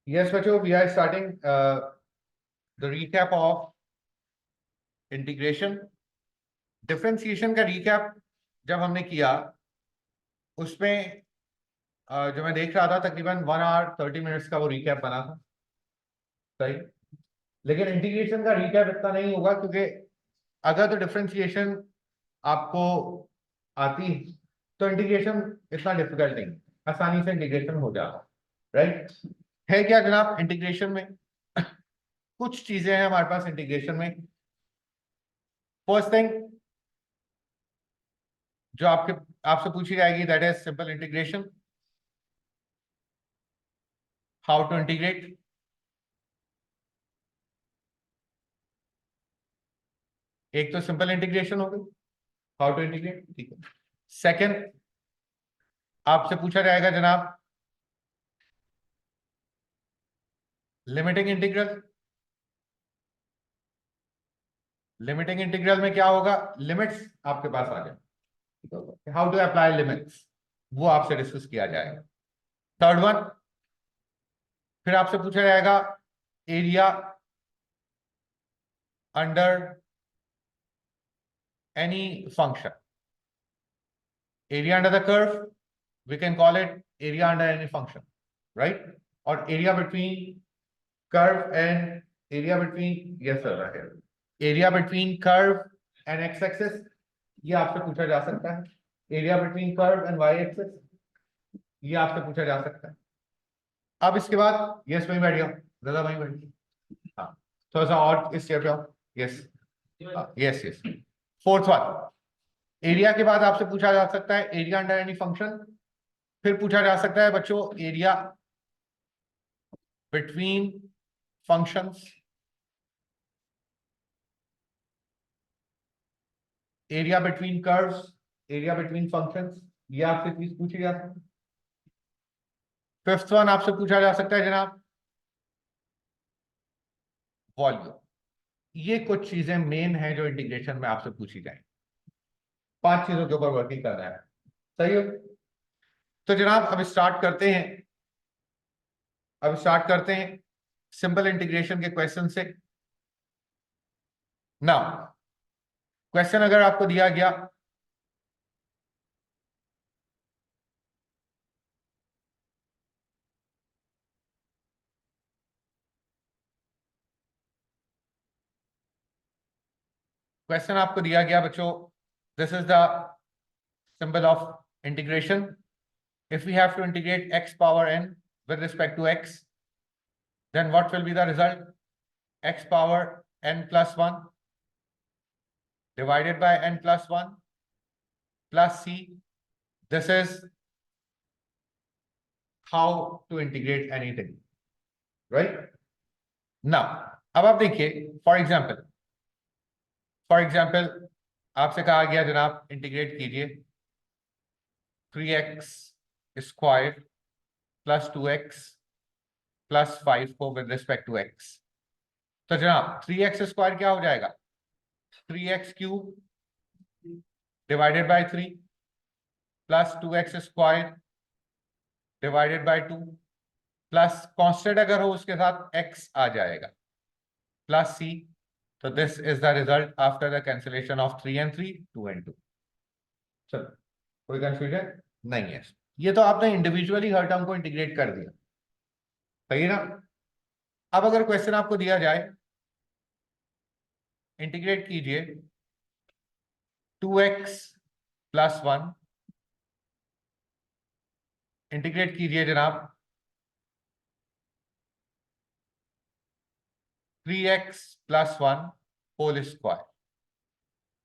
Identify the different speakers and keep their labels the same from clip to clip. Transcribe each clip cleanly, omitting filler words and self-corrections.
Speaker 1: Yes, बच्चों, we are starting the recap of integration. Differentiation का recap जब हमने किया उसमें जो मैं देख रहा था तकरीबन 1 hour 30 minutes का वो recap बना था, सही। लेकिन इंटीग्रेशन का recap इतना नहीं होगा क्योंकि अगर तो डिफरेंशिएशन आपको आती है तो इंटीग्रेशन इतना डिफिकल्ट नहीं, आसानी से इंटीग्रेशन हो जाता, राइट। है क्या जनाब इंटीग्रेशन में? कुछ चीजें हैं हमारे पास इंटीग्रेशन में। फर्स्ट थिंग जो आपसे पूछी जाएगी that is simple integration. How to integrate. एक तो सिंपल इंटीग्रेशन हो गई, हाउ टू इंटीग्रेट, ठीक है। सेकंड आपसे पूछा जाएगा जनाब लिमिटिंग इंटीग्रल। लिमिटिंग इंटीग्रल में क्या होगा, लिमिट्स आपके पास आ जाए, हाउ टू अप्लाई लिमिट्स, वो आपसे डिस्कस किया जाएगा। थर्ड वन फिर आपसे पूछा जाएगा area under any function. Area under the curve we can call it area under any function, right? Or area between curve and area between, yes sir, right here. Area between curve and x-axis, ये आपसे पूछा जा सकता है। Area between curve and y-axis, ये आपसे पूछा जा सकता है। अब इसके बाद यस वहीं बैठ जाओ, दादा वहीं बैठ जाओ, हाँ थोड़ा सा और इस चेयर पे आओ, yes yes yes. Fourth one area के बाद आपसे पूछा जा सकता है एरिया अंडर एनी फंक्शन। फिर पूछा जा सकता है बच्चों area between functions, area between curves, area between functions, ये आपसे चीज पूछी जा सकती है। फिफ्थ वन आपसे पूछा जा सकता है जनाब वॉल्यूम। ये कुछ चीजें मेन है जो इंटीग्रेशन में आपसे पूछी जाएंगी। 5 चीजों के ऊपर वर्किंग करना है, सही हो। तो जनाब अब स्टार्ट करते हैं, सिंपल इंटीग्रेशन के क्वेश्चन से। नाउ क्वेश्चन अगर आपको दिया गया बच्चों, this is the symbol of integration. If we have to integrate x power n with respect to x, then what will be the result? X power n plus 1 divided by n plus 1 plus c. This is how to integrate anything, right? Now अब आप देखिए for example आपसे कहा गया जनाब integrate कीजिए 3x square plus 2x plus 5 को with respect to x। तो जनाब 3x स्क्वायर क्या हो जाएगा, 3x cube divided by 3 plus 2x square divided by 2 plus constant अगर हो उसके साथ x आ जाएगा प्लस c। तो this is the result after the cancellation of 3 and 3, 2 and 2। चलो कोई कंफ्यूजन नहीं है। ये तो आपने इंडिविजुअली हर टर्म को इंटीग्रेट कर दिया, सही है ना। अब अगर क्वेश्चन आपको दिया जाए इंटीग्रेट कीजिए 2x प्लस 1, इंटीग्रेट कीजिए जनाब 3x plus 1 whole square,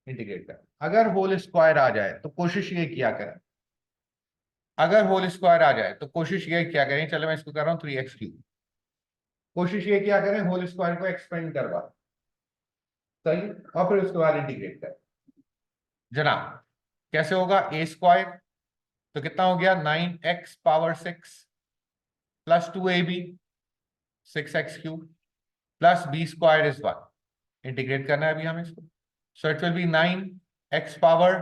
Speaker 1: integrate कर। अगर होल स्क्वायर आ जाए तो कोशिश ये किया करें, चलो मैं इसको कर रहा हूं 3x क्यूब, कोशिश ये किया करें होल स्क्वायर को एक्सपेंड करवा, सही, और फिर उसके बाद इंटीग्रेट करें। जनाब कैसे होगा, ए स्क्वायर तो कितना हो गया 9x power 6 plus 2ab 6x cube plus b square is 1, integrate करना है अभी हमें इसको। So it will be 9x power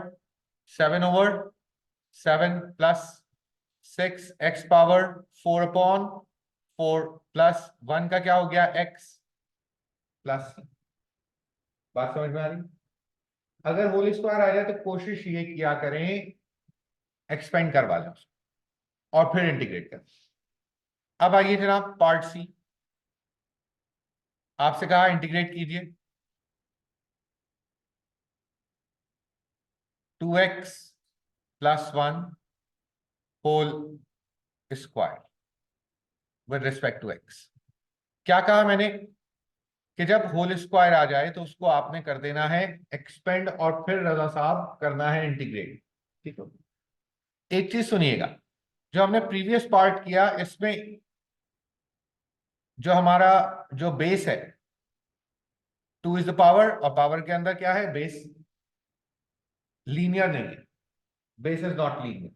Speaker 1: 7 over 7 plus 6x power 4 upon 4 plus 1 का क्या हो गया x प्लस c। बात समझ में आ रही? अगर होल स्क्वायर आ जाए तो कोशिश ये किया करें एक्सपेंड करवा लें उसको और फिर इंटीग्रेट करें। अब आइए जनाब पार्ट सी, आपसे कहा इंटीग्रेट कीजिए 2x plus 1 whole square with respect to x। क्या कहा मैंने कि जब होल स्क्वायर आ जाए तो उसको आपने कर देना है एक्सपेंड और फिर रजा साहब करना है इंटीग्रेट। ठीक है, एक चीज सुनिएगा, जो हमने प्रीवियस पार्ट किया इसमें जो हमारा जो बेस है 2 इज द पावर, और पावर के अंदर क्या है बेस, लीनियर नहीं है, base is not linear,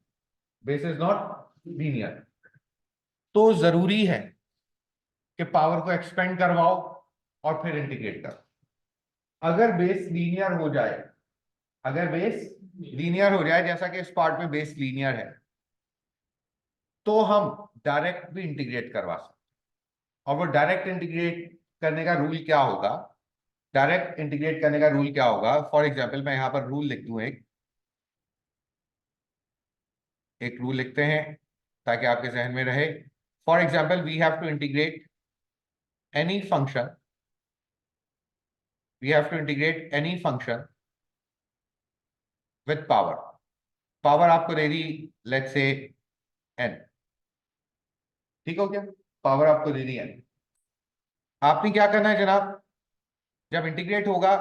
Speaker 1: base is not linear. तो जरूरी है कि पावर को एक्सपेंड करवाओ और फिर इंटीग्रेट करो। अगर बेस लीनियर हो जाए, अगर बेस लीनियर हो जाए जैसा कि इस पार्ट में बेस लीनियर है, तो हम डायरेक्ट भी इंटीग्रेट करवा सकते हैं। और वो डायरेक्ट इंटीग्रेट करने का रूल क्या होगा, डायरेक्ट इंटीग्रेट करने का रूल क्या होगा, फॉर एग्जाम्पल मैं यहां पर रूल लिख दूं, एक रूल लिखते हैं ताकि आपके जहन में रहे। For example we have to integrate any function, we have to integrate any function with power. Power आपको दे दी लेट्स से n, ठीक हो गया, पावर आपको दे दी n। आपने क्या करना है जनाब, जब इंटीग्रेट होगा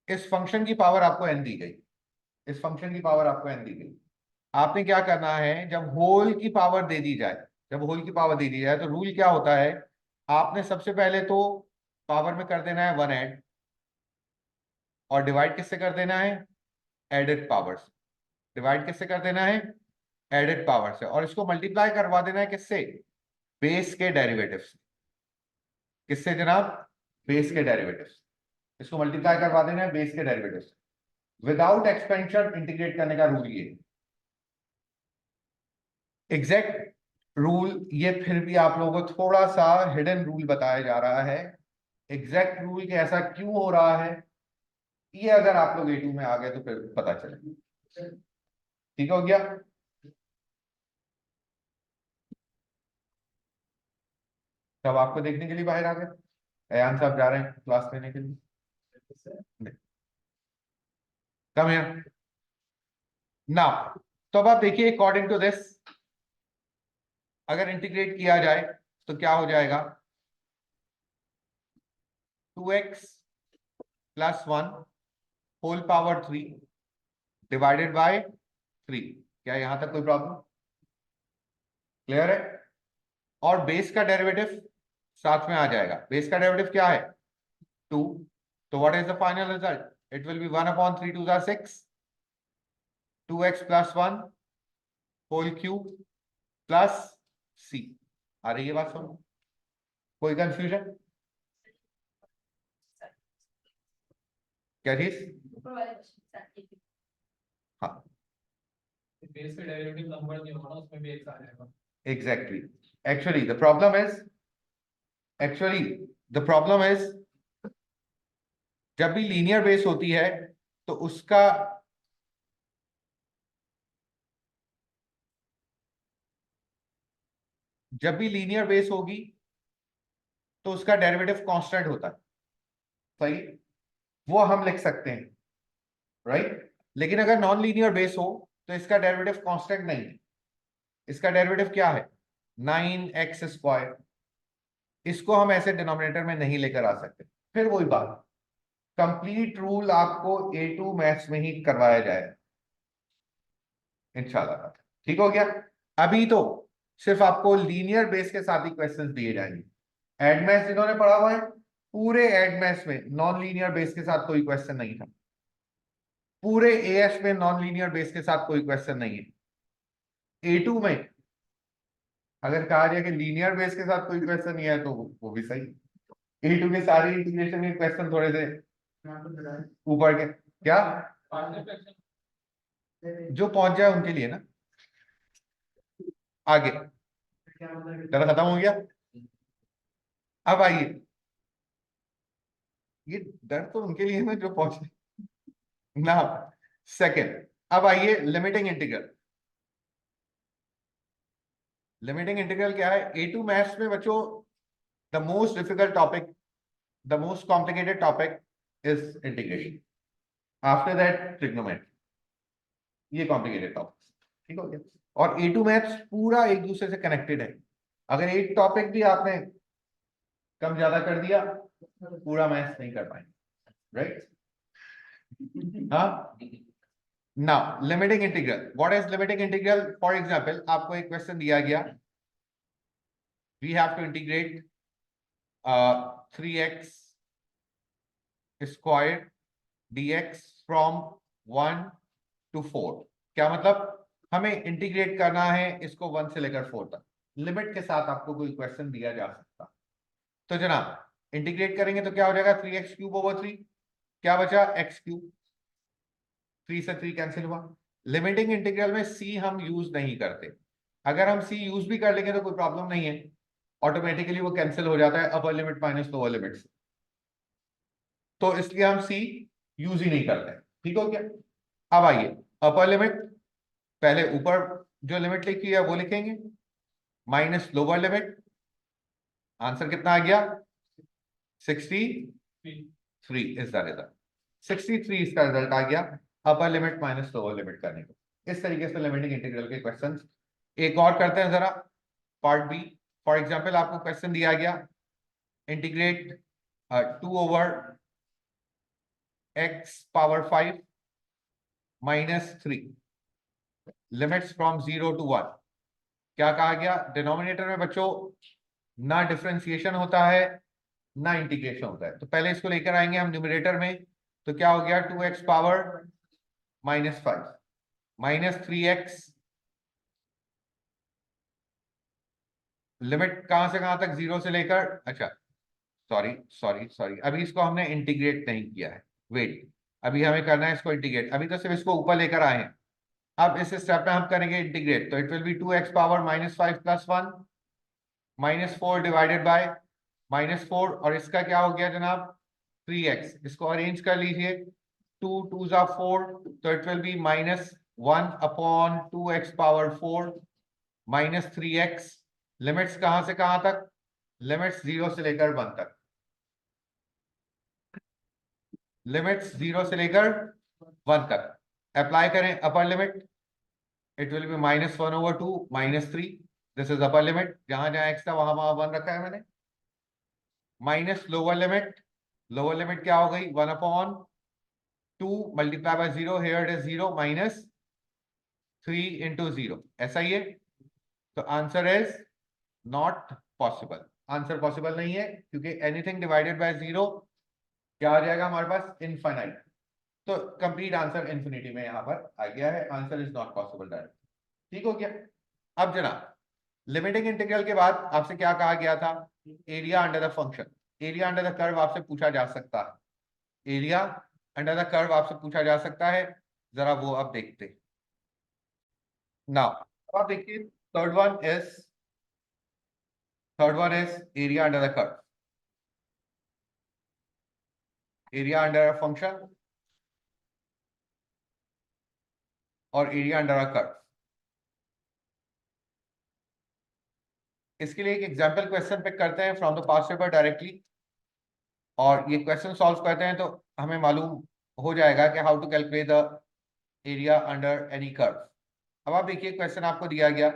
Speaker 1: इस फंक्शन की पावर आपको n दी गई, इस फंक्शन की पावर आपको n दी गई, आपने क्या करना है जब होल की पावर दे दी जाए, जब होल की पावर दे दी जाए तो रूल क्या होता है, आपने सबसे पहले तो पावर में कर देना है 1 ऐड, और डिवाइड किससे कर देना है, एडेड पावर से। डिवाइड किससे कर देना है, एडेड पावर से, और इसको मल्टीप्लाई करवा देना है किससे, बेस के डेरिवेटिव से। किससे जनाब, बेस के डेरिवेटिव से, इसको मल्टीप्लाई करवा देना है बेस के डेरिवेटिव से। विदाउट एक्सपेंशन इंटीग्रेट करने का रूल ये एग्जैक्ट रूल, ये फिर भी आप लोगों को थोड़ा सा हिडन रूल बताया जा रहा है। एग्जैक्ट रूल कि ऐसा क्यों हो रहा है, ये अगर आप लोग A2 में आ गए तो फिर पता चले। ठीक हो गया, सब आपको देखने के लिए बाहर आ गए, अयान साहब जा रहे हैं क्लास लेने के लिए, कम है ना। तो अब आप देखिए अकॉर्डिंग टू दिस अगर इंटीग्रेट किया जाए तो क्या हो जाएगा, 2x plus 1 whole power 3 divided by 3। क्या यहां तक कोई प्रॉब्लम, क्लियर है? और बेस का डेरिवेटिव साथ में आ जाएगा, बेस का डेरिवेटिव क्या है 2, तो what is the final result, it will be 1/3 2 6, 2x plus 1 whole cube plus c। आ रही है बात समझ, कोई कंफ्यूजन, क्या चीज? हाँ
Speaker 2: बेस का डेरिवेटिव नंबर नहीं होगा ना, उसमें भी एक आ जाएगा।
Speaker 1: Exactly, actually the problem is, actually the problem is जब भी लीनियर बेस होती है तो उसका जब भी लीनियर बेस होगी तो उसका डेरिवेटिव कांस्टेंट होता है, सही, वो हम लिख सकते हैं, राइट। लेकिन अगर नॉन लीनियर बेस हो तो इसका डेरिवेटिव कांस्टेंट नहीं है, इसका डेरिवेटिव क्या है 9x²। इसको हम ऐसे डिनोमिनेटर में नहीं लेकर आ सकते। फिर वही बात, कंप्लीट रूल आपको A2 मैथ्स में ही करवाया जाए इंशाल्लाह। ठीक हो गया, अभी तो सिर्फ आपको लीनियर बेस के साथ ही क्वेश्चंस दिए जाएंगे। एडमैथ्स जिन्होंने पढ़ा हुआ है, पूरे एडमैथ्स में नॉन लीनियर बेस के साथ कोई क्वेश्चन नहीं था, पूरे AS में नॉन लीनियर बेस के साथ कोई क्वेश्चन नहीं है। A2 में अगर कहा जाए कि लीनियर बेस के साथ कोई क्वेश्चन नहीं है तो वो भी सही। A2 के सारी इंटीग्रेशन के क्वेश्चन थोड़े से ऊपर के, क्या जो पहुंच जाए उनके लिए ना। आगे डर खत्म हो गया। अब आइए, ये डर तो उनके लिए है ना जो पहुंचे ना। सेकंड, अब आइए लिमिटिंग इंटीग्रल। लिमिटिंग इंटीग्रल क्या है? A2 मैथ्स में बच्चों the most difficult topic, the most complicated topic is integration, after that trigonometry. ये कॉम्प्लिकेटेड टॉपिक, ठीक हो गया। और A2 मैथ्स पूरा एक दूसरे से कनेक्टेड है। अगर एक टॉपिक भी आपने कम ज्यादा कर दिया, पूरा मैथ्स नहीं कर पाएंगे, राइट? हाँ। Now limiting integral, what is limiting integral? For example आपको एक क्वेश्चन दिया गया, we have to integrate 3x square dx from 1 to 4। क्या मतलब? हमें इंटीग्रेट करना है इसको 1 से लेकर 4 तक। लिमिट के साथ आपको कोई क्वेश्चन दिया जा सकता। तो जनाब इंटीग्रेट करेंगे तो क्या हो जाएगा? 3x³ / 3। क्या बचा? x³। 3 से 3 कैंसिल हुआ। लिमिटिंग इंटीग्रल में c हम यूज नहीं करते। अगर हम c यूज भी कर लेंगे तो कोई प्रॉब्लम नहीं है, ऑटोमेटिकली वो कैंसिल हो जाता है upper limit minus lower limit से। तो इसलिए हम c यूज ही नहीं करते। ठीक हो गया। अब आइए अपर लिमिट, पहले ऊपर जो लिमिट लिखी है वो लिखेंगे, माइनस लोअर लिमिट। आंसर कितना आ गया? 63 इज द रिजल्ट। 63 इसका रिजल्ट आ गया upper limit minus lower limit करने को। इस तरीके से लिमिटिंग इंटीग्रल के क्वेश्चंस एक और करते हैं जरा, पार्ट बी। फॉर एग्जांपल आपको क्वेश्चन दिया गया, integrate 2/x⁵ -3 limits from 0 to 1। क्या कहा गया? डिनोमिनेटर में बच्चों ना डिफरेंशिएशन होता है ना इंटीग्रेशन होता है। तो पहले इसको लेकर आएंगे हम न्यूमरेटर में। तो क्या हो गया? 2x पावर -5 -3x, लिमिट कहां से कहां तक? 0 से लेकर, अच्छा सॉरी सॉरी सॉरी, अभी इसको हमने इंटीग्रेट नहीं किया है, वेट। अभी हमें करना है इसको इंटीग्रेट, अभी तो सिर्फ इसको ऊपर लेकर आए हैं। अब इस स्टेप में हम करेंगे इंटीग्रेट, तो it will be 2x power -5 + 1 -4 divided by -4, और इसका क्या हो गया जनाब? 3x। इसको अरेंज कर लीजिए, 2 2 * 4, तो it will B -1/2x power 4 -3x। Limits कहां से कहां तक? लिमिट्स 0 से लेकर 1 तक। लिमिट्स 0 से लेकर 1 तक अप्लाई करें upper limit, it will B -1/2 -3। This is upper limit, जहां जहां x था वहां वहां 1 रखा है मैंने। Minus lower limit, lower limit क्या हो गई? 1/2 multiply by 0, here it is 0 -3 × 0, ऐसा ही है। तो answer is not possible. Answer possible नहीं है क्योंकि एनीथिंग डिवाइडेड बाय 0 क्या आ जाएगा हमारे पास? इनफाइनाइट। तो कंप्लीट आंसर इंफिनिटी में यहां पर आ गया है। Answer is not possible direct. ठीक हो गया। अब जनाब लिमिटिंग इंटीग्रल के बाद आपसे क्या कहा गया था? Area under the function, area under the curve आपसे पूछा जा सकता है। एरिया अंडर द कर्व आपसे पूछा जा सकता है, जरा वो अब देखते हैं। नाउ अब आप देखिए, third one is area under the curve, area under a function और एरिया अंडर अ कर्व। इसके लिए एक एग्जांपल क्वेश्चन पिक करते हैं from the past paper directly, और ये क्वेश्चन सॉल्व करते हैं तो हमें मालूम हो जाएगा कि how to calculate the area under any curve. अब आप देखिए क्वेश्चन आपको दिया गया,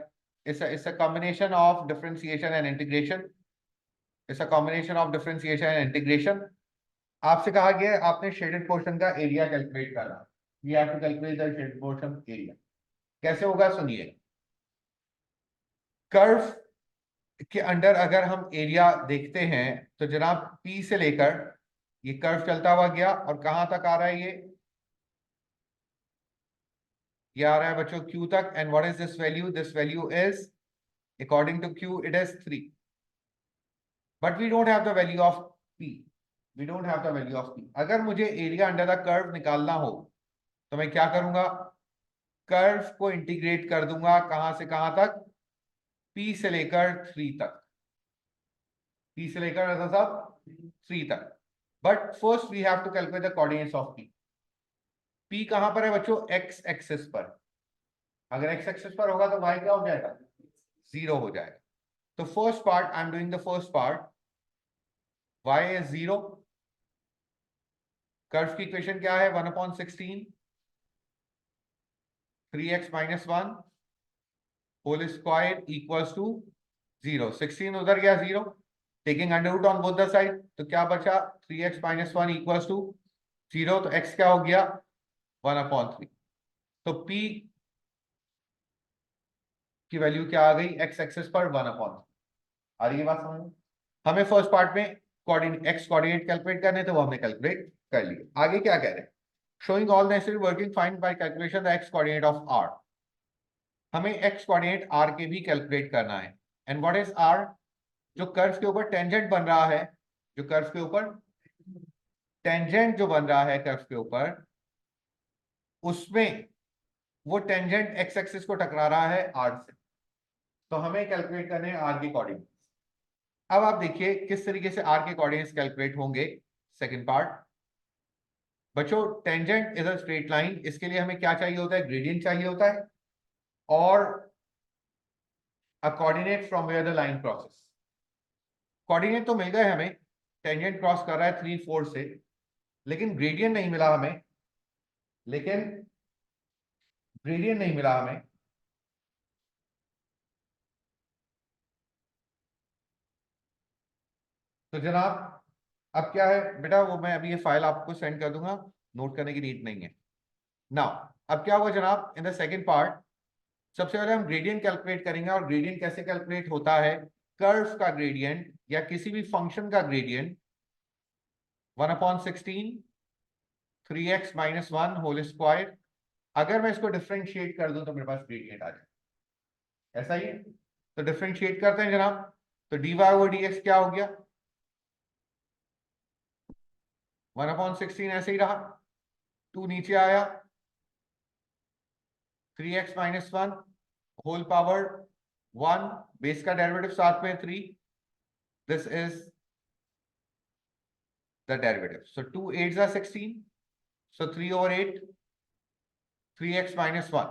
Speaker 1: it's a combination of differentiation and integration, it's a combination of differentiation and integration. आपसे कहा गया है आपने शेडेड पोर्शन का एरिया कैलकुलेट करना, we have to calculate the shaded portion area. कैसे होगा सुनिए। कर्व के अंडर अगर हम एरिया देखते हैं तो जनाब P से लेकर ये कर्व चलता हुआ गया और कहां तक आ रहा है? ये आ रहा है बच्चों Q तक। And what is this value? This value is according to Q it is 3, but we don't have the value of P, we don't have the value of P। अगर मुझे एरिया अंडर द कर्व निकालना हो तो मैं क्या करूंगा? Curve को integrate कर दूंगा कहां से कहां तक? P से लेकर 3 तक, P से लेकर साहब 3 तक, but first we have to calculate the coordinates of P. P कहां पर है बच्चों? x एक्सिस पर. अगर x एक्सिस पर होगा तो y क्या हो जाएगा? 0 हो जाएगा. तो first part, I am doing the first part, y is 0. Curve की इक्वेशन क्या है? 1/16 3x minus 1 whole square equals to 0. 16 उधर गया 0, taking under root on both the side, तो क्या बचा? 3x minus 1 equals to 0. तो x क्या हो गया? 1/3. तो p की वैल्यू क्या आ गई? x एक्सिस पर 1/3. आ रही है बात समझ में? हमें फर्स्ट पार्ट में x कोऑर्डिनेट कैलकुलेट करने, तो वो हमने कैलकुलेट कर लिए. आगे क्या कह रहे हैं? Showing all necessary working find by calculation the x coordinate of r. हमें x कोऑर्डिनेट r के भी कैलकुलेट करना है. And what is r? जो कर्व के ऊपर टेंजेंट बन रहा है, जो कर्व के ऊपर टेंजेंट जो बन रहा है कर्व के ऊपर, उसमें वो टेंजेंट x एक्सिस को टकरा रहा है r से. तो हमें कैलकुलेट करने हैं r के कोऑर्डिनेट्स. अब आप देखिए किस तरीके से r के कोऑर्डिनेट्स कैलकुलेट होंगे. सेकंड पार्ट बच्चों, tangent is a straight line. इसके लिए हमें क्या चाहिए होता है? ग्रेडियंट चाहिए होता है, और a coordinate from where the line crosses. Coordinate तो मिल गए हमें, टेंजेंट क्रॉस कर रहा है 3, 4 से, लेकिन ग्रेडियंट नहीं मिला हमें. तो जनाब अब क्या है बेटा, वो मैं अभी ये फाइल आपको सेंड कर दूंगा, नोट करने की नीड नहीं है. नाउ अब क्या हुआ जनाब? इन द सेकंड पार्ट सबसे पहले हम ग्रेडियंट कैलकुलेट करेंगे. और ग्रेडियंट कैसे कैलकुलेट होता है? कर्व का ग्रेडियंट या किसी भी फंक्शन का gradient 1/16 3x minus 1 whole square. अगर मैं इसको डिफरेंशिएट कर दूं तो मेरे पास ग्रेडियंट आ जाए. ऐसा ही है. तो डिफरेंशिएट करते हैं जनाब. तो dy over dx क्या हो गया? 1/16 ऐसे ही रहा, 2 नीचे आया, 3x minus 1 whole power 1, base का डेरिवेटिव साथ में 3. This is the derivative. So 2 8s are 16, so 3/8, 3x minus 1.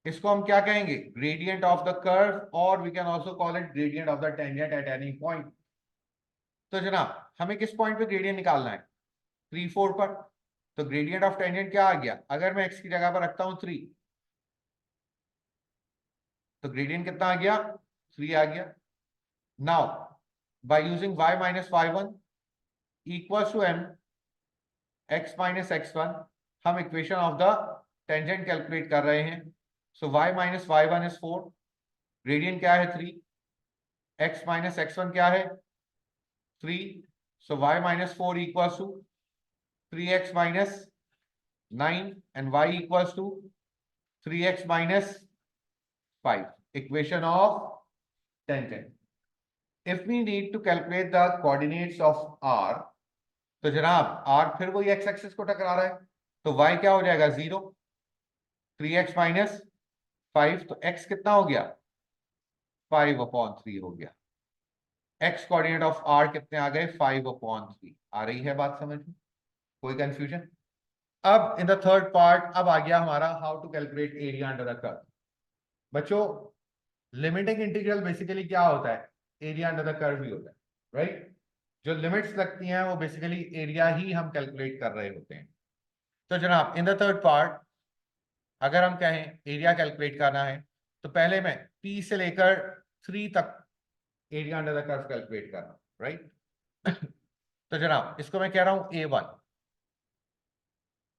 Speaker 1: इसको हम क्या कहेंगे? ग्रेडियंट ऑफ द कर्व, और we can also call it gradient of the tangent at any point. तो जनाब हमें किस पॉइंट पे ग्रेडियंट निकालना है? 3, 4 पर. तो ग्रेडियंट ऑफ टेंजेंट क्या आ गया? अगर मैं x की जगह पर रखता हूं 3, तो ग्रेडियंट कितना आ गया? 3 आ गया. Now by using y minus y1 equals to m x minus x1, हम equation of the tangent calculate कर रहे हैं. So y minus y1 is 4, gradient क्या है? 3. x minus x1 क्या है? 3. So y minus 4 equals to 3x minus 9 and y equals to 3x minus 5. Equation of tangent. If we need to calculate the coordinates of r, तो जनाब r फिर वही x axis को टकरा रहा है, तो y क्या हो जाएगा? 0. 3x minus 5, तो x कितना हो गया? 5/3 हो गया. x कोऑर्डिनेट ऑफ r कितने आ गए? 5/3. आ रही है बात समझ में? कोई कंफ्यूजन? अब इन द थर्ड पार्ट अब आ गया हमारा how to calculate area under the curve. बच्चों लिमिटिंग इंटीग्रल बेसिकली क्या होता है? एरिया अंडर द कर्व ही होता है, राइट? जो लिमिट्स लगती हैं वो बेसिकली एरिया ही हम कैलकुलेट कर रहे होते हैं. तो जनाब इन द थर्ड पार्ट अगर हम कहें एरिया कैलकुलेट करना है, तो पहले मैं P से लेकर 3 तक area under the curve calculate कर रहा हूं, राइट? तो जनाब इसको मैं कह रहा हूं A1.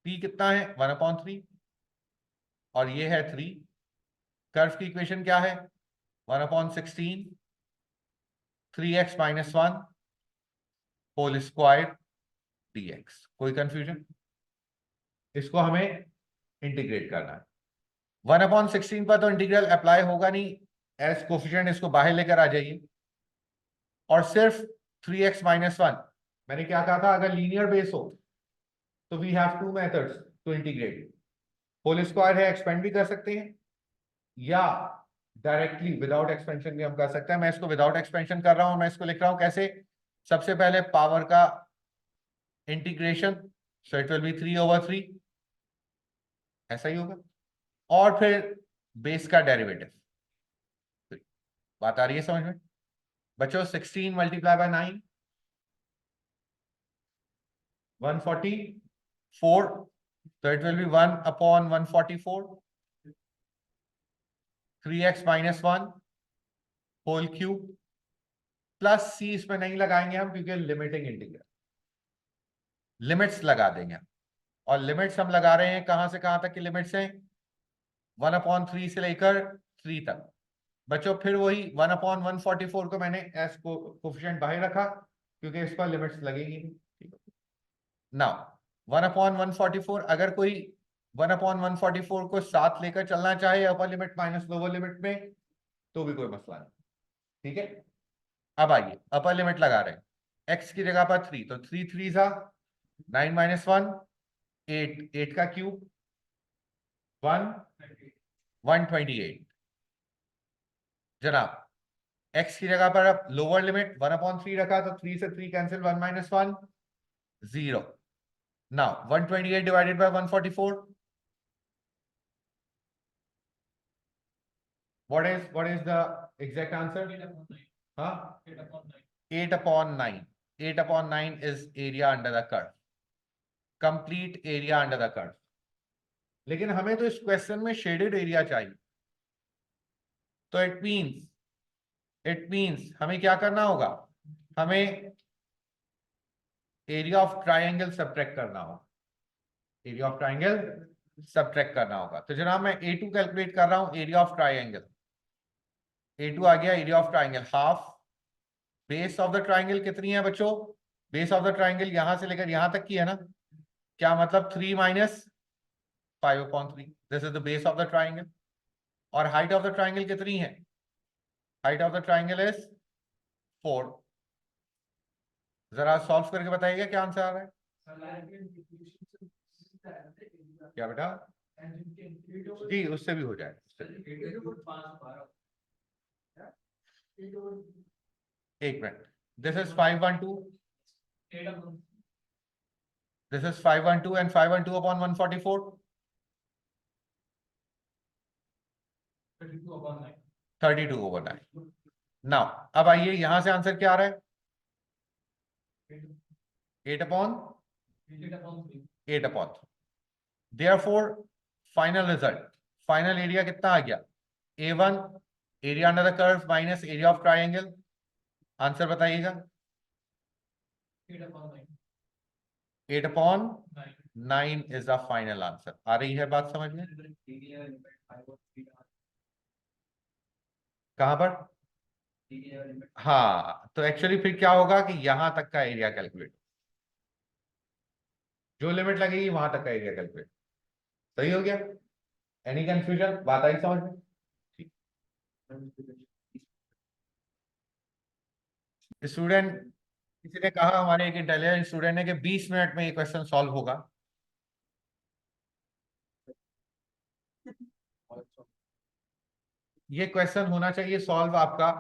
Speaker 1: P कितना है? 1/3, और ये है 3. कर्व की इक्वेशन क्या है? 1/16 3x minus 1 whole square dx. कोई कंफ्यूजन? इसको हमें इंटीग्रेट करना है. 1/16 पर तो इंटीग्रल अप्लाई होगा नहीं, एज कोफिशिएंट इसको बाहर लेकर आ जाइए. और सिर्फ 3x minus 1, मैंने क्या कहा था? अगर लीनियर बेस हो तो we have 2 methods to integrate. Whole square है, एक्सपेंड भी कर सकते हैं, या डायरेक्टली विदाउट एक्सपेंशन भी हम कर सकते हैं। मैं इसको विदाउट एक्सपेंशन कर रहा हूं, मैं इसको लिख रहा हूं कैसे? सबसे पहले पावर का integration, so it will B 3/3, ऐसा ही होगा, और फिर बेस का डेरिवेटिव। बात आ रही है समझ में बच्चों? 16 multiply by 9, 144, so it will be 1/144, 3x - 1 whole cube, plus c इसमें नहीं लगाएंगे हम क्योंकि लिमिटिंग इंटीग्रल, लिमिट्स लगा देंगे हम। और लिमिट्स हम लगा रहे हैं कहां से कहां तक की लिमिट्स हैं? 1/3 से लेकर 3 तक। बच्चों फिर वही 1/144 को मैंने एस को कोफिशिएंट बाहर रखा क्योंकि इस पर लिमिट्स लगेगी। नाउ 1/144, अगर कोई 1/144 को साथ लेकर चलना चाहे upper limit minus lower limit में, तो भी कोई मसला नहीं, ठीक है। अब आइए अपर लिमिट लगा रहे हैं, x की जगह पर 3, तो 3 3 जा 9 - 1 8, 8 का क्यूब 128 जनाब। x की जगह पर अब लोअर लिमिट 1/3 रखा, तो 3 से 3 cancel, 1 - 1 0। Now 128 divided by 144, what is the exact answer?
Speaker 2: 8/9.
Speaker 1: Huh?
Speaker 2: 8/9.
Speaker 1: 8/9. 8/9 is area under the curve, complete area under the curve। लेकिन हमें तो इस क्वेश्चन में शेडेड एरिया चाहिए, तो इट मींस हमें क्या करना होगा? हमें एरिया ऑफ ट्राइंगल सब्ट्रैक्ट करना होगा, एरिया ऑफ ट्राइंगल सब्ट्रैक्ट करना होगा। तो जनाब मैं A2 कैलकुलेट कर रहा हूं, एरिया ऑफ ट्राइंगल। A2 आ गया, area of triangle half, base of the triangle कितनी है बच्चों? बेस ऑफ द ट्राइंगल यहां से लेकर यहां तक की है ना, क्या मतलब 3 - 5/3, this is the base of the triangle. और हाइट ऑफ द ट्राइंगल कितनी है? Height of the triangle is 4। जरा सॉल्व करके बताइएगा क्या आंसर आ रहा है। क्या बेटा? जी उससे भी हो जाए, एक minute. This is 512, this is 512 and 512/144, 32/9। Now अब आइए यहां से आंसर क्या आ रहा है? 8/8/3। Therefore final result, final area कितना आ गया? A1 area under the curve minus area of triangle. Answer बताइएगा। 8/9 इज द फाइनल आंसर। आ रही है बात समझ में? कहां पर? हाँ, तो एक्चुअली फिर क्या होगा कि यहां तक का एरिया कैलकुलेट, जो लिमिट लगेगी वहां तक का एरिया कैलकुलेट। सही हो गया? Any confusion? बात आई समझ में? स्टूडेंट, किसी ने कहा, हमारे एक इंटेलिजेंट स्टूडेंट ने, कि 20 मिनट में ये क्वेश्चन सॉल्व होगा। ये क्वेश्चन होना चाहिए सॉल्व आपका,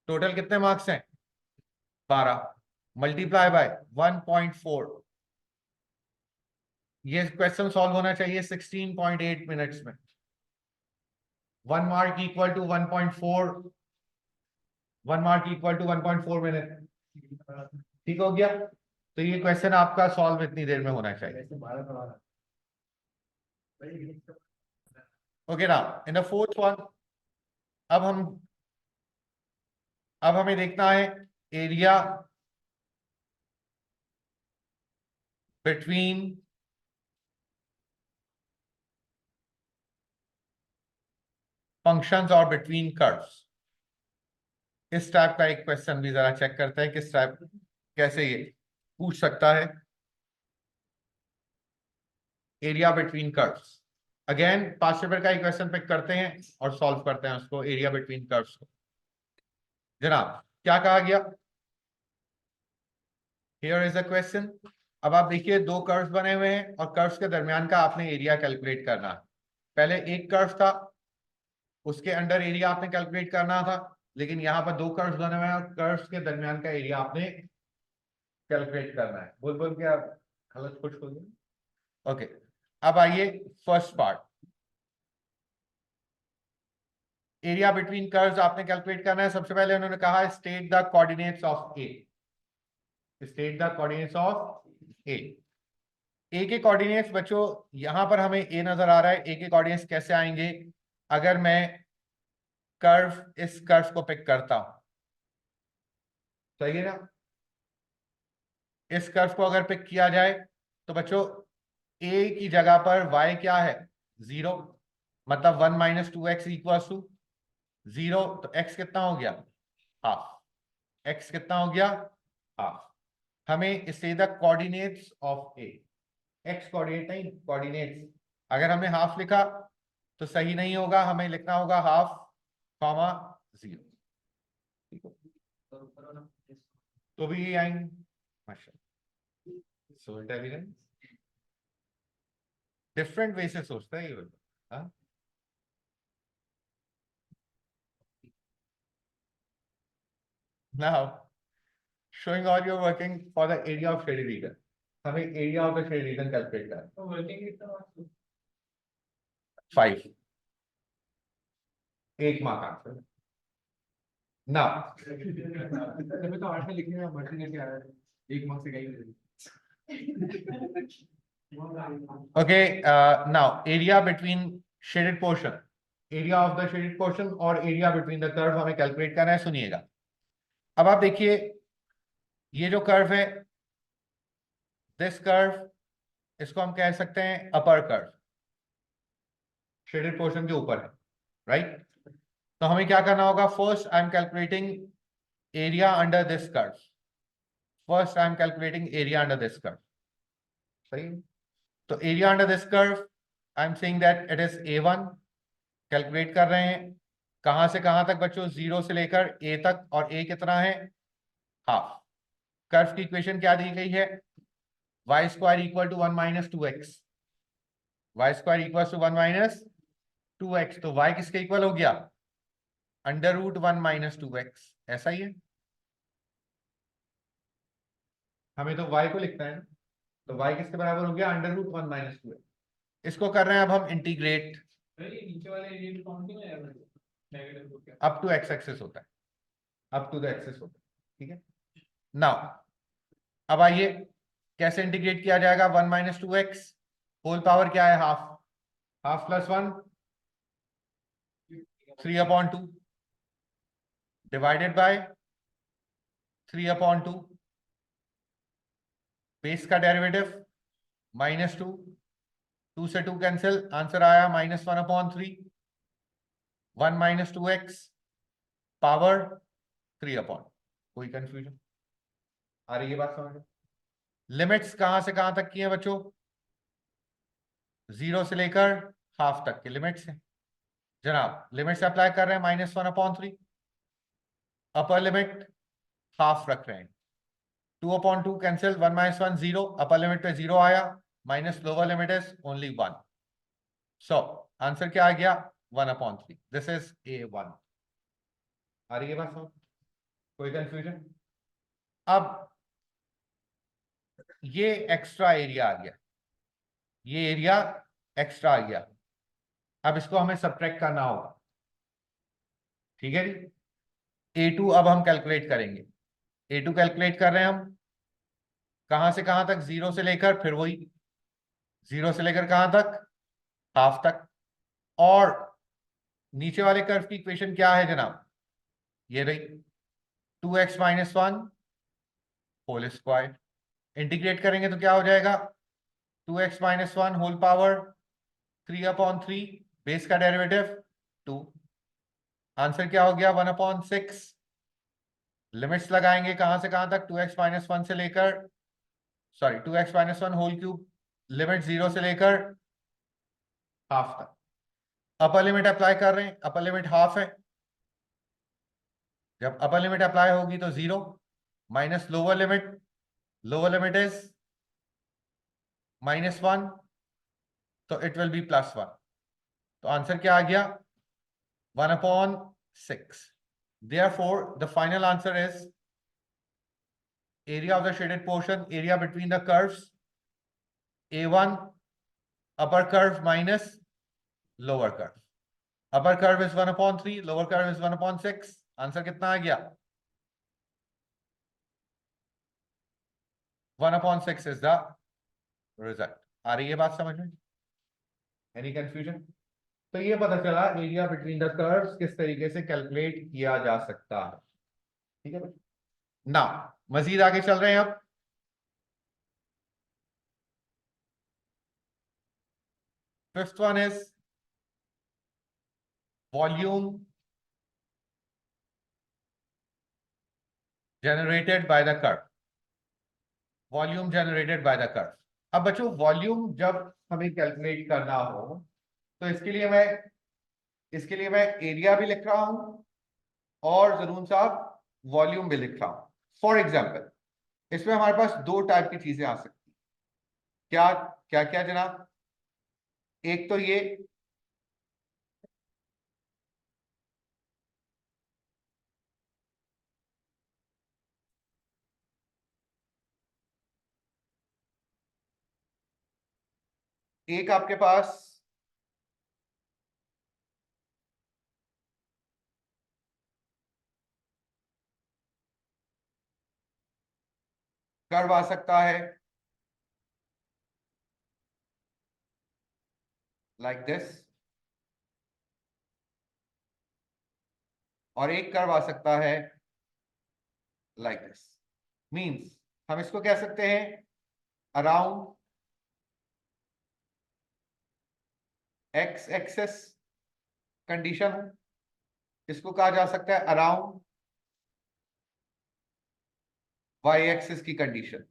Speaker 1: टोटल कितने मार्क्स हैं? 12 मल्टीप्लाई बाय 1.4। ये क्वेश्चन सॉल्व होना चाहिए 16.8 मिनट्स में। 1 mark equal to 1.4, 1 mark equal to 1.4 minute. ठीक हो गया? तो ये क्वेश्चन आपका सॉल्व इतनी देर में होना चाहिए। ओके ना, इन द फोर्थ वन, अब हम अब हमें देखना है एरिया बिटवीन फंक्शंस और बिटवीन कर्व्स। इस टाइप का एक क्वेश्चन भी जरा चेक करते हैं, किस टाइप, कैसे ये पूछ सकता है। Area between curves, again past paper का एक क्वेश्चन पिक करते हैं और सॉल्व करते हैं उसको, एरिया बिटवीन कर्व्स को। जनाब क्या कहा गया? Here is a question. अब आप देखिए, दो कर्व्स बने हुए हैं और कर्व्स के दरमियान का आपने एरिया कैलकुलेट करना है। पहले एक कर्व था, उसके अंडर एरिया आपने कैलकुलेट करना था, लेकिन यहाँ पर दो कर्व्स बने हुए हैं और कर्व्स के दरमियान का एरिया आपने कैलकुलेट करना है। बोल बोल के आप हालत खुश हो गई। ओके, अब आइए first part, area between curves आपने कैलकुलेट करना है। सबसे पहले उन्होंने कहा state the coordinates of A, state the coordinates of A. A के कोऑर्डिनेट्स बच्चों यहां पर हमें ए नजर आ रहा है, ए के कोऑर्डिनेट्स कैसे आएंगे? अगर मैं इस कर्व को पिक करता हूं, सही है ना? इस कर्व को अगर पिक किया जाए तो बच्चों ए की जगह पर y क्या है? 0, मतलब 1 माइनस 2x इक्वल टू 0। तो x कितना हो गया? हाफ। x कितना हो गया? हाफ। हमें से the coordinates of A, x coordinate नहीं, कोऑर्डिनेट्स। अगर हमने हाफ लिखा तो सही नहीं होगा, हमें लिखना होगा हाफ कॉमा 0। तो भी ये आएंगे। माशाल्लाह, सो इंटेलिजेंट, डिफरेंट वे से सोचता है ये बंदा। हाँ? Now, showing all your working for the area of shaded region. हमें area of the shaded region calculate करना है।
Speaker 2: तो वर्किंग कितना
Speaker 1: 5, 1 मार्क आंसर। Now,
Speaker 2: मैं तो 8 में लिखने में वर्किंग करके आ रहा है, 1 मार्क्स से कहीं नहीं।
Speaker 1: okay, now area between shaded portion, area of the shaded portion और area between the curve हमें कैलकुलेट करना है। सुनिएगा, अब आप देखिए ये जो कर्व है, दिस कर्व, इसको हम कह सकते हैं अपर कर्व, शेडेड पोर्शन के ऊपर है, राइट? तो हमें क्या करना होगा? First I am calculating area under this curve, first I am calculating area under this curve, सही? तो area under this curve I am saying that it is a1, calculate कर रहे हैं कहां से कहां तक बच्चों? 0 से लेकर a तक, और a कितना है? हाफ। कर्व की इक्वेशन क्या दी गई है? y square equal to 1 minus 2x, y square equal to 1 minus 2x। तो y किसके इक्वल हो गया? अंडर रूट 1 माइनस 2x, ऐसा ही है। हमें तो y को लिखना है ना, तो y किसके बराबर हो गया? Under root 1 minus 2x। इसको कर रहे हैं अब हम इंटीग्रेट,
Speaker 2: नीचे वाले एरिया की काउंटिंग है यार, नेगेटिव को क्या
Speaker 1: अप टू x एक्सिस होता है, अप टू द एक्सिस होता है, ठीक है। नाउ अब आइए कैसे इंटीग्रेट किया जाएगा? 1 माइनस 2x होल पावर क्या है? Half, half plus 1, 3/2 divided by 3/2, base का डेरिवेटिव -2, 2 से 2 कैंसिल, आंसर आया -1/3, 1 माइनस 2x पावर 3/। कोई कंफ्यूजन आ रही है? बात समझ? लिमिट्स कहां से कहां तक की है बच्चों? 0 से लेकर हाफ तक की लिमिट्स है जनाब। लिमिट्स अप्लाई कर रहे हैं -1/3, अपर लिमिट हाफ रख रहे हैं, 2/2 कैंसिल, 1 माइनस 1 0, अपर लिमिट पे 0 आया, minus lower limit is only 1। So answer क्या आ गया? 1/3। This is a1। आ रही है बात समझ? कोई कंफ्यूजन? अब ये एक्स्ट्रा एरिया आ गया, ये एरिया एक्स्ट्रा आ गया, अब इसको हमें सब्ट्रैक्ट करना होगा, ठीक है जी। a2 अब हम कैलकुलेट करेंगे, a2 कैलकुलेट कर रहे हैं हम कहां से कहां तक? 0 से लेकर, फिर वही 0 से लेकर कहां तक? हाफ तक। और नीचे वाले कर्व की इक्वेशन क्या है जनाब? ये रही 2x minus 1 whole square. Integrate करेंगे तो क्या हो जाएगा? 2x minus 1 whole power 3/3, base का डेरिवेटिव 2, आंसर क्या हो गया? 1/6। लिमिट्स लगाएंगे कहां से कहां तक? 2x माइनस 1 से लेकर, sorry 2x minus 1 whole cube, limit 0 से लेकर हाफ तक। अपर लिमिट अप्लाई कर रहे हैं, अपर लिमिट हाफ है, जब अपर लिमिट अप्लाई होगी तो 0 minus lower limit, lower limit is -1, तो इट विल बी +1। तो आंसर क्या आ गया? 1/6. Therefore, the final answer is area of the shaded portion, area between the curves, A1 upper curve minus lower curve. Upper curve is 1/3, lower curve is 1/6. Answer कितना आ गया? 1/6 is the result. आ रही है बात समझ में? Any confusion? तो ये पता चला एरिया बिटवीन द कर्व्स किस तरीके से कैलकुलेट किया जा सकता है. ठीक है भाई. ना मजीद आगे चल रहे हैं अब. Fifth one is volume generated by the curve. Volume generated by the curve. अब बच्चों वॉल्यूम जब हमें कैलकुलेट करना हो तो इसके लिए मैं एरिया भी लिख रहा हूं और जरूर साहब वॉल्यूम भी लिख रहा हूं. फॉर एग्जाम्पल इसमें हमारे पास दो टाइप की चीजें आ सकती हैं. क्या क्या क्या जनाब? एक तो ये एक आपके पास कर्व आ सकता है लाइक दिस और एक कर्व आ सकता है लाइक दिस. मींस हम इसको कह सकते हैं अराउंड एक्स एक्सेस कंडीशन. इसको कहा जा सकता है अराउंड वाई एक्सिस की कंडीशन.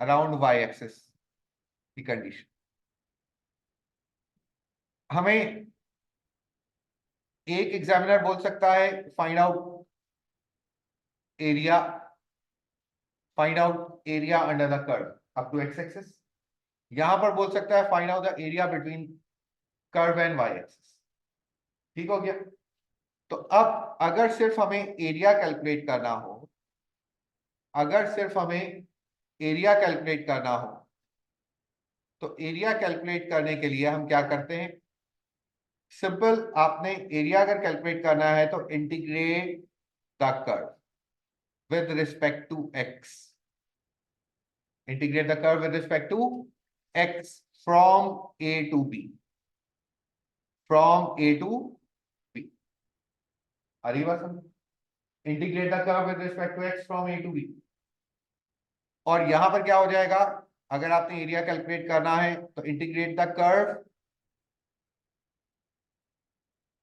Speaker 1: अराउंड वाई एक्सिस की कंडीशन. हमें एक एग्जामिनर बोल सकता है find out area under the curve up to x axis. यहां पर बोल सकता है find out the area between curve and y axis. ठीक हो गया. तो अब अगर सिर्फ हमें एरिया कैलकुलेट करना हो तो एरिया कैलकुलेट करने के लिए हम क्या करते हैं? सिंपल. आपने एरिया अगर कैलकुलेट करना है तो integrate the curve with respect to x. Integrate the curve with respect to x from a to b. अरे बात समझ. Integrate the curve with respect to x from a to b. और यहां पर क्या हो जाएगा? अगर आपने एरिया कैलकुलेट करना है तो integrate the curve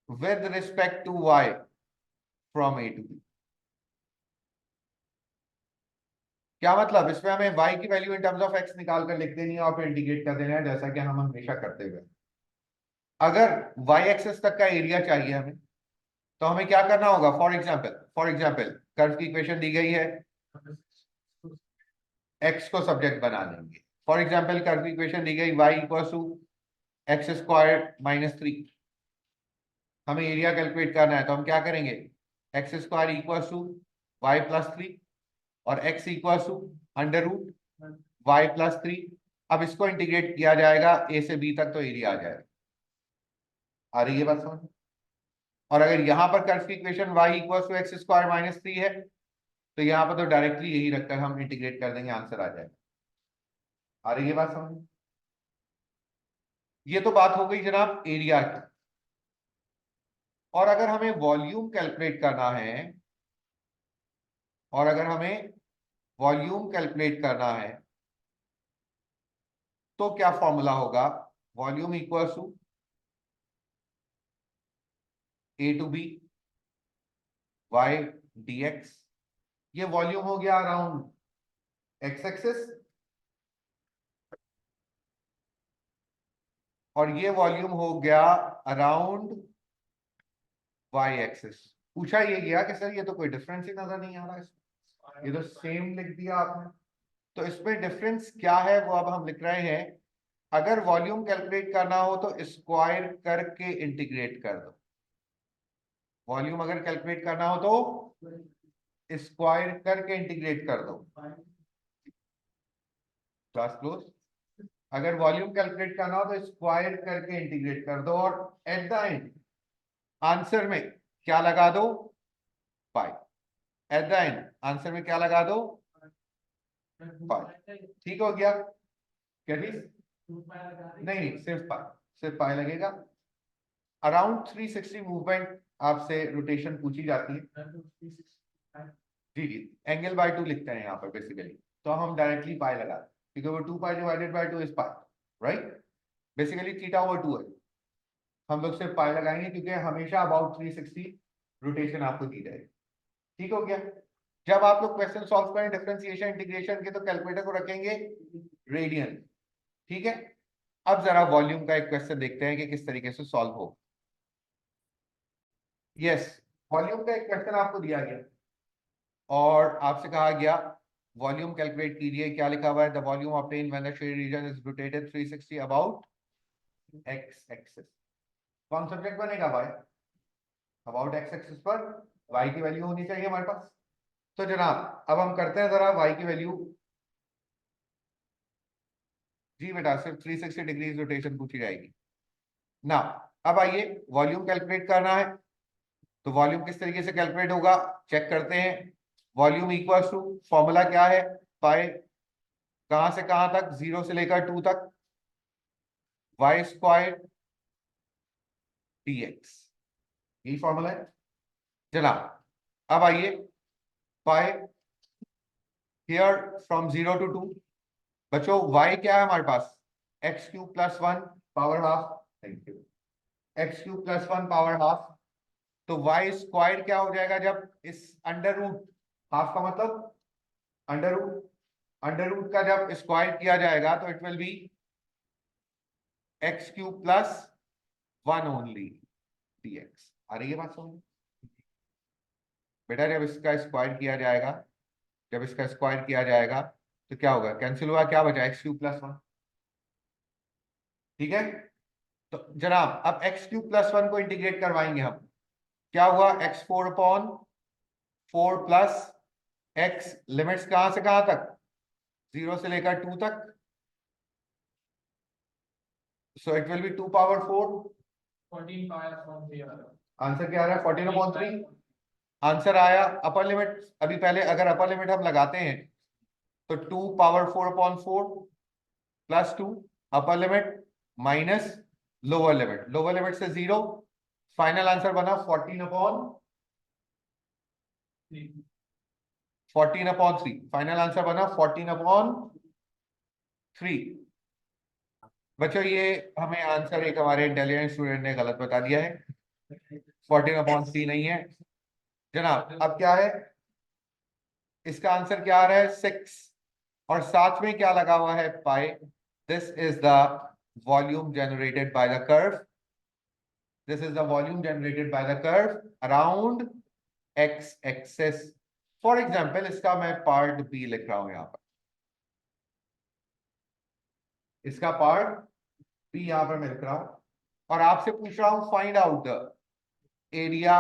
Speaker 1: with respect to y from a to b. क्या मतलब? इसमें हमें y की value in terms of x निकाल कर लिख देनी है और फिर इंटीग्रेट कर देना है जैसा कि हम हमेशा करते हुए. अगर y एक्सिस तक का एरिया चाहिए हमें तो हमें क्या करना होगा? फॉर एग्जाम्पल कर्व की इक्वेशन दी गई है, x को सब्जेक्ट बना लेंगे. फॉर एग्जाम्पल कर्व की इक्वेशन दी गई y equal to x square -3. हमें एरिया कैलकुलेट करना है तो हम क्या करेंगे? X square equal to y plus 3 और x equal to under root y plus 3. अब इसको इंटीग्रेट किया जाएगा a से b तक तो एरिया आ जाएगा. आ रही है बात समझ? और अगर यहां पर कर्व की equation y equal to x square -3 है तो यहां पर तो डायरेक्टली यही रखकर हम इंटीग्रेट कर देंगे, आंसर आ जाएगा. आ रही है बात समझ? ये तो बात हो गई जनाब एरिया की. और अगर हमें वॉल्यूम कैलकुलेट करना है तो क्या फॉर्मूला होगा? Volume equal to a to b y d x. ये वॉल्यूम हो गया अराउंड एक्स एक्सिस और ये वॉल्यूम हो गया अराउंड वाई एक्सिस. पूछा ये गया कि सर ये तो कोई डिफरेंस ही नजर नहीं आ रहा है, ये तो सेम लिख दिया आपने. तो इसमें डिफरेंस क्या है वो अब हम लिख रहे हैं. अगर वॉल्यूम कैलकुलेट करना हो तो स्क्वायर करके इंटीग्रेट कर दो. वॉल्यूम अगर कैलकुलेट करना हो तो स्क्वायर करके इंटीग्रेट कर दो, क्लास क्लोज। अगर वॉल्यूम कैलकुलेट करना हो तो स्क्वायर करके इंटीग्रेट कर दो, और एट द एंड आंसर में क्या लगा दो, पाई। एट द एंड आंसर में क्या लगा दो, पाई। ठीक हो गया क्या जी? नहीं, सिर्फ पाई लगेगा। अराउंड 360 मूवमेंट आपसे रोटेशन पूछी जाती है। जी जी, एंगल बाय 2 लिखते हैं यहाँ पर बेसिकली, तो हम डायरेक्टली पाई लगा, क्योंकि वो 2 पाई divided by 2 is pi, right. Basically theta over 2 है, हम लोग सिर्फ पाई लगाएंगे क्योंकि हमेशा अबाउट 360 रोटेशन आपको दी जाएगी। ठीक हो गया? जब आप लोग क्वेश्चन सॉल्व करें डिफरेंशिएशन इंटीग्रेशन के, तो कैलकुलेटर को रखेंगे रेडियन। ठीक है, अब जरा वॉल्यूम का एक क्वेश्चन देखते हैं कि किस तरीके से सॉल्व हो। यस, वॉल्यूम का एक क्वेश्चन आपको दिया गया और आपसे कहा गया वॉल्यूम कैलकुलेट कीजिए। क्या लिखा हुआ है? The volume obtain when the shaded region is rotated 360 about x axis. कौन सब्जेक्ट बनेगा भाई? अबाउट एक्स एक्सिस पर y की वैल्यू होनी चाहिए हमारे पास। तो जनाब अब हम करते हैं जरा y की वैल्यू। जी बेटा, सिर्फ 360 डिग्री रोटेशन पूछी जाएगी ना। अब आइए, वॉल्यूम कैलकुलेट करना है, तो वॉल्यूम किस तरीके से कैलकुलेट होगा चेक करते हैं। वॉल्यूम इक्वल्स टू, फॉर्मूला क्या है? पाई, कहां से कहां तक? 0 से लेकर 2 तक, वाई स्क्वायर dx, यही फॉर्मूला है जनाब। अब आइए, पाई हियर फ्रॉम 0 to 2, बच्चों y क्या है हमारे पास? X cube plus 1 power half, thank you, x cube plus 1 power half. तो y स्क्वायर क्या हो जाएगा जब इस अंडर रूट, हाफ का मतलब अंडर रूट, अंडर रूट का जब स्क्वायर किया जाएगा तो it will B x cube plus 1 only dx। आ रही है बात समझ बेटा? जब इसका स्क्वायर किया जाएगा, जब इसका स्क्वायर किया जाएगा तो क्या होगा? कैंसिल हुआ, क्या बचा? X cube plus 1। ठीक है, तो जनाब अब एक्स क्यूब प्लस 1 को इंटीग्रेट करवाएंगे हम। क्या हुआ? X 4 upon 4 plus x, limits कहां से कहां तक? 0 से लेकर 2 तक, सो it will B 2 power 4।
Speaker 2: 14 power
Speaker 1: answer क्या आ रहा है? 14 अपॉन 3 आंसर आया। अपर लिमिट अभी पहले अगर अपर लिमिट हम लगाते हैं तो 2 power 4 upon 4 plus 2 upper limit minus lower limit, lower limit से 0, फाइनल आंसर बना 14 अपॉन 3, फाइनल आंसर बना 14 अपॉन 3। बच्चों ये हमें आंसर एक हमारे इंटेलिजेंट स्टूडेंट ने गलत बता दिया है, 14 अपॉन 3 नहीं है जनाब। अब क्या है इसका आंसर? क्या आ रहा है? 6, और साथ में क्या लगा हुआ है? Pi. This is the volume generated by the curve, this is the volume generated by the curve around x axis. For example इसका मैं पार्ट बी लिख रहा हूं यहां पर, इसका पार्ट बी यहां पर मैं लिख रहा हूं, और आपसे पूछ रहा हूं find out the area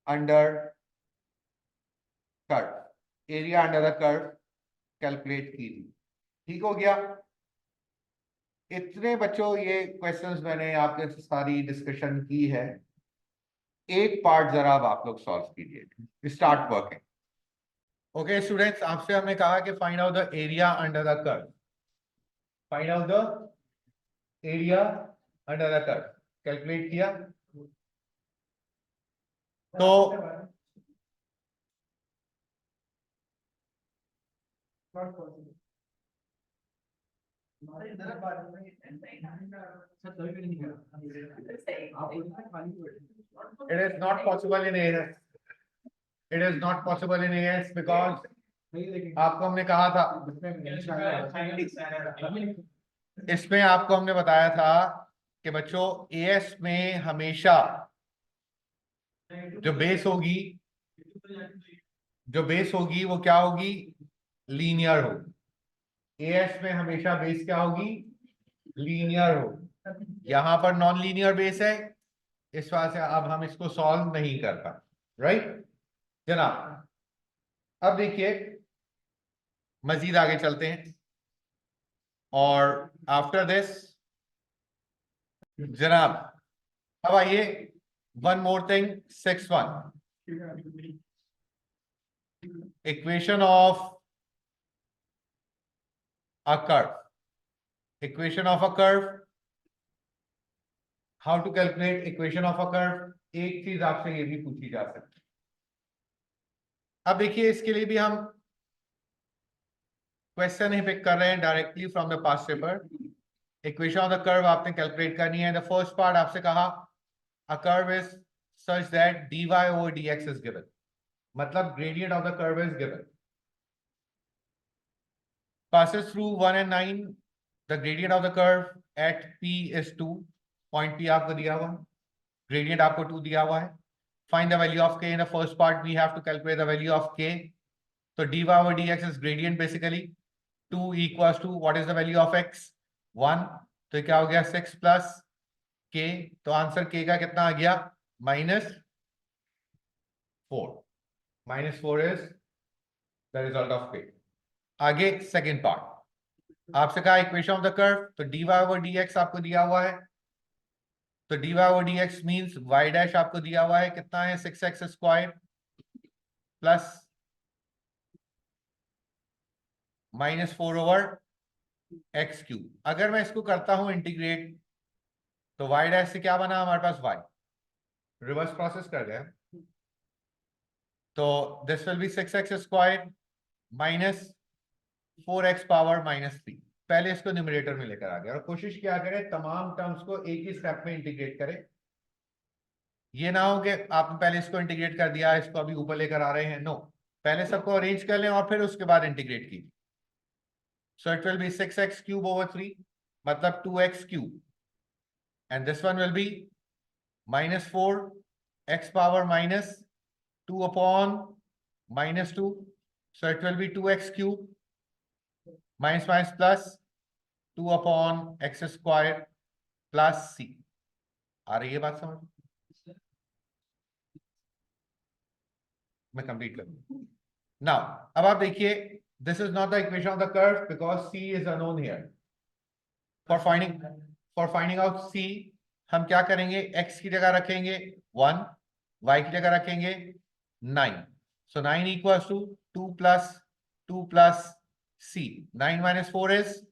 Speaker 1: under curve, area under the curve calculate कीजिए। ठीक हो गया? इतने बच्चों ये क्वेश्चंस मैंने आपके से सारी डिस्कशन की है। एक पार्ट जरा अब आप लोग सॉल्व कीजिए, स्टार्ट वर्किंग। ओके स्टूडेंट्स, आपसे हमने कहा कि find out the area under the curve, find out the area under the curve, calculate किया तो it is not possible in AS, it is not possible in AS because आपको हमने कहा था, इसमें आपको हमने बताया था कि बच्चों एएस में हमेशा जो बेस होगी, जो बेस होगी वो क्या होगी? लीनियर होगी। एएस में हमेशा बेस क्या होगी? लीनियर होगी। यहां पर नॉन लीनियर बेस है, इस वजह से अब हम इसको सॉल्व नहीं कर पाए। राइट जनाब, अब देखिए मजीद आगे चलते हैं और आफ्टर दिस जनाब अब आइए one more thing 6.1 equation of a curve, equation of a curve, how to calculate equation of a curve। एक चीज आपसे ये भी पूछी जा सकती है। अब देखिए इसके लिए भी हम क्वेश्चन ही पिक कर रहे हैं directly from the past paper. Equation of the curve आपने कैलकुलेट करनी है। द फर्स्ट पार्ट आपसे कहा a curve is such that dy over dx is given, मतलब gradient of the curve is given, passes through 1 and 9, the gradient of the curve at p is 2, point p आपको दिया हुआ है, gradient आपको 2 दिया हुआ है। find the value of k। in the first part we have to calculate the value of k, so dy over dx is gradient basically 2 equals to what is the value of x 1, तो क्या हो गया 6 plus k, तो answer k का कितना आ गया -4, -4 is the result of k। आगे second part आपसे कहा इक्वेशन ऑफ द कर्व, तो dy over dx आपको दिया हुआ है, तो dy over dx means y dash आपको दिया हुआ है कितना है 6x square plus -4 over x cube. अगर मैं इसको करता हूं इंटीग्रेट तो y डैश से क्या बना हमारे पास y, रिवर्स प्रोसेस कर गए, तो this will be 6x square minus 4x power -3। पहले इसको न्यूमरेटर में लेकर आ गया और कोशिश किया करें तमाम टर्म्स को एक ही स्टेप में इंटीग्रेट करें। ये ना हो कि आपने पहले इसको इंटीग्रेट कर दिया इसको अभी ऊपर लेकर आ रहे हैं, नो, पहले सबको अरेंज कर लें और फिर उसके बाद इंटीग्रेट कीजिए। So it will be 6x cube over 3 मतलब 2x cube, and this one will be -4x power -2 upon -2, so it will be 2x cube minus minus plus 2 upon x square plus c. आ रही है बात समझ? मैं complete करूं now. अब आप देखिए this is not the equation of the curve because c is unknown here. For finding out c हम क्या करेंगे, x की जगह रखेंगे 1, y की जगह रखेंगे 9, so 9 equals to 2 plus c, 9 minus 4 is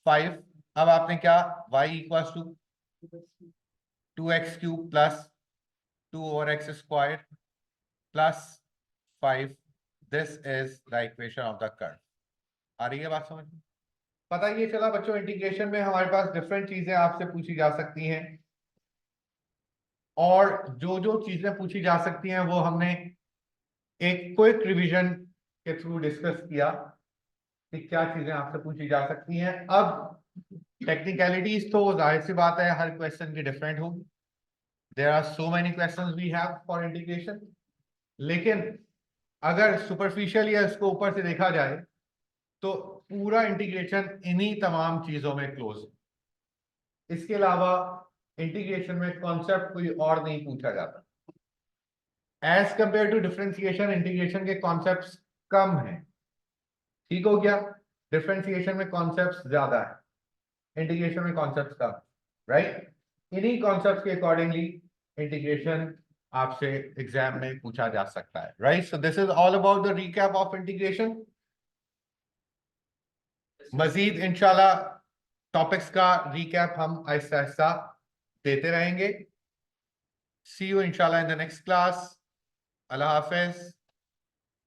Speaker 1: 5। अब आपने क्या y equals to 2x cube plus 2 over x square plus 5, this is the equation of the curve. आ रही है बात समझ में? पता ये चला बच्चों इंटीग्रेशन में हमारे पास डिफरेंट चीजें आपसे पूछी जा सकती हैं और जो जो चीजें पूछी जा सकती हैं वो हमने एक क्विक रिवीजन के थ्रू डिस्कस किया कि क्या चीजें आपसे पूछी जा सकती हैं। अब टेक्निकलिटीज तो जाहिर सी बात है हर क्वेश्चन की डिफरेंट होगी, there are so many questions we have for integration, लेकिन अगर सुपरफिशियल या इसको ऊपर से देखा जाए तो पूरा इंटीग्रेशन इन्हीं तमाम चीजों में क्लोज है। इसके अलावा इंटीग्रेशन में कॉन्सेप्ट कोई और नहीं पूछा जाता। As compared to differentiation integration के कॉन्सेप्ट्स कम हैं, ठीक हो गया? डिफरेंशिएशन में कॉन्सेप्ट्स ज्यादा है, इंटीग्रेशन में कॉन्सेप्ट्स कम, राइट? इन्हीं कॉन्सेप्ट्स के अकॉर्डिंगली इंटीग्रेशन आपसे एग्जाम में पूछा जा सकता है, right? So this is all about the recap of integration. मजीद इंशाल्लाह टॉपिक्स का रिकैप हम आहिस्ता आहिस्ता देते रहेंगे। सी यू इंशाल्लाह in the next class. Allah Hafiz.